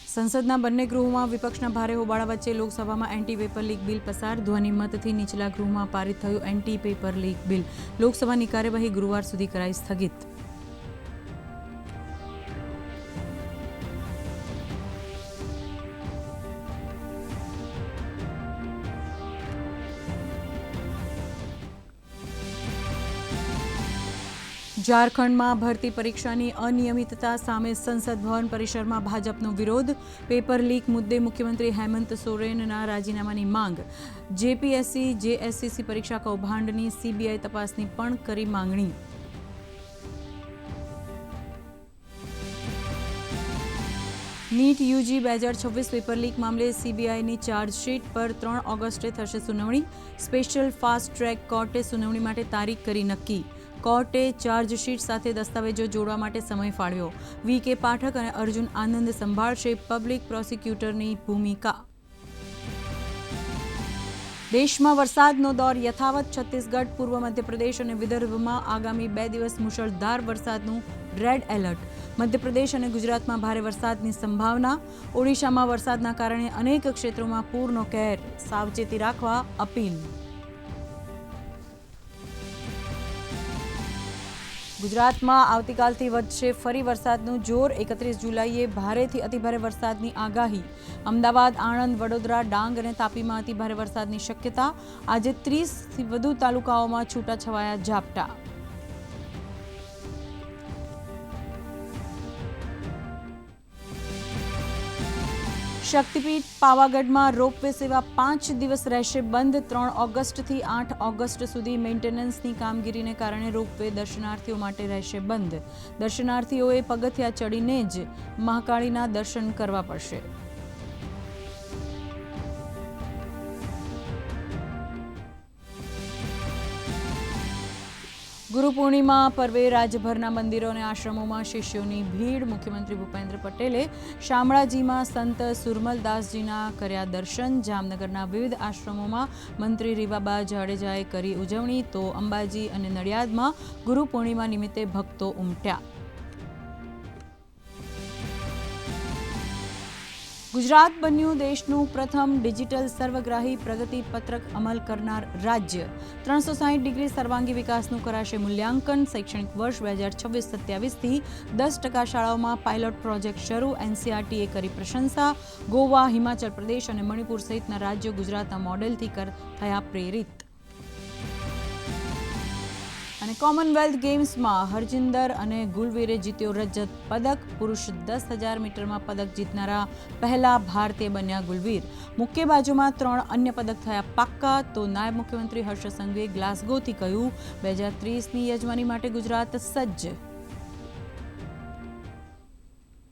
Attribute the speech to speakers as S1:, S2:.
S1: સંસદના બંને ગૃહોમાં વિપક્ષના ભારે હોબાળા વચ્ચે લોકસભામાં એન્ટી પેપર લીક બિલ પસાર. ધ્વનિમતથી નીચલા ગૃહમાં પારિત થયું એન્ટી પેપર લીક બિલ. લોકસભાની કાર્યવાહી ગુરુવાર સુધી કરાઈ સ્થગિત. ઝારખંડમાં ભરતી પરીક્ષાની અનિયમિતતા સામે સંસદ ભવન પરિસરમાં ભાજપનો વિરોધ. પેપર લીક મુદ્દે મુખ્યમંત્રી હેમંત સોરેનના રાજીનામાની માંગ. જેપીએસસી જેએસસીસી પરીક્ષા કૌભાંડની સીબીઆઈ તપાસની પણ કરી માંગણી. નીટ યુજી 2026 પેપર લીક મામલે સીબીઆઈની ચાર્જશીટ પર 3 ઓગસ્ટે થશે સુનાવણી. સ્પેશિયલ ફાસ્ટ ટ્રેક કોર્ટે સુનાવણી માટે તારીખ કરી નક્કી. કોર્ટે ચાર્જશીટ સાથે દસ્તાવેજો જોડવા માટે સમય ફાળવ્યો. વી.કે. પાઠક અને અર્જુન આનંદ સંભાળશે પબ્લિક પ્રોસિક્યુટરની ભૂમિકા. દેશમાં વરસાદનો દોર યથાવત. છત્તીસગઢ, પૂર્વ મધ્યપ્રદેશ અને વિદર્ભમાં આગામી 2 દિવસ મુશળધાર વરસાદનું રેડ એલર્ટ. મધ્યપ્રદેશ અને ગુજરાતમાં ભારે વરસાદની સંભાવના. ઓડિશામાં વરસાદના કારણે અનેક ક્ષેત્રોમાં પૂરનો કહેર. સાવચેતી રાખવા અપીલ. ગુજરાતમાં આવતીકાલથી વધશે ફરી વરસાદનું જોર. 31 જુલાઈએ ભારેથી અતિભારે વરસાદની આગાહી. અમદાવાદ, આણંદ, વડોદરા, ડાંગ અને તાપીમાં અતિભારે વરસાદની શક્યતા. આજે 30થી વધુ તાલુકાઓમાં છૂટાછવાયા ઝાપટા. શક્તિપીઠ પાવાગઢમાં રોપવે સેવા 5 દિવસ રહેશે બંધ. 3 ઓગસ્ટથી 8 ઓગસ્ટ સુધી મેન્ટેનન્સની કામગીરીને કારણે રોપવે દર્શનાર્થીઓ માટે રહેશે બંધ. દર્શનાર્થીઓએ પગથિયા ચડીને જ મહાકાળીના દર્શન કરવા પડશે. ગુરુ પૂર્ણિમા પર્વે રાજ્યભરના મંદિરો અને આશ્રમોમાં શિષ્યોની ભીડ. મુખ્યમંત્રી ભૂપેન્દ્ર પટેલે શામળાજીમાં સંત સુરમલદાસજીના કર્યા દર્શન. જામનગરના વિવિધ આશ્રમોમાં મંત્રી રીવાબા જાડેજાએ કરી ઉજવણી. તો અંબાજી અને નડિયાદમાં ગુરુ પૂર્ણિમા નિમિત્તે ભક્તો ઉમટ્યા. ગુજરાત બન્યું દેશનું પ્રથમ ડિજિટલ સર્વગ્રાહી પ્રગતિ પત્રક અમલ કરનાર રાજ્ય. 360 ડિગ્રી સર્વાંગી વિકાસનું કરાશે મૂલ્યાંકન. શૈક્ષણિક વર્ષ 2026-27થી 10% શાળાઓમાં પાયલોટ પ્રોજેક્ટ શરૂ. એનસીઆરટીએ કરી પ્રશંસા. ગોવા, હિમાચલ પ્રદેશ અને મણિપુર સહિતના રાજ્યો ગુજરાતના મોડેલથી થયા પ્રેરિત. અને કોમનવેલ્થ ગેમ્સમાં હરજિંદર અને ગુલવીરે જીત્યો રજત પદક. પુરુષ 10,000 મીટરમાં પદક જીતનારા પહેલા ભારતીય બન્યા ગુલવીર. મુક્કેબાજોમાં 3 અન્ય પદક થયા પાક્કા. તો નાયબ મુખ્યમંત્રી હર્ષ સંઘવીએ ગ્લાસગોથી કહ્યું 2030ની યજમાની માટે ગુજરાત સજ્જ.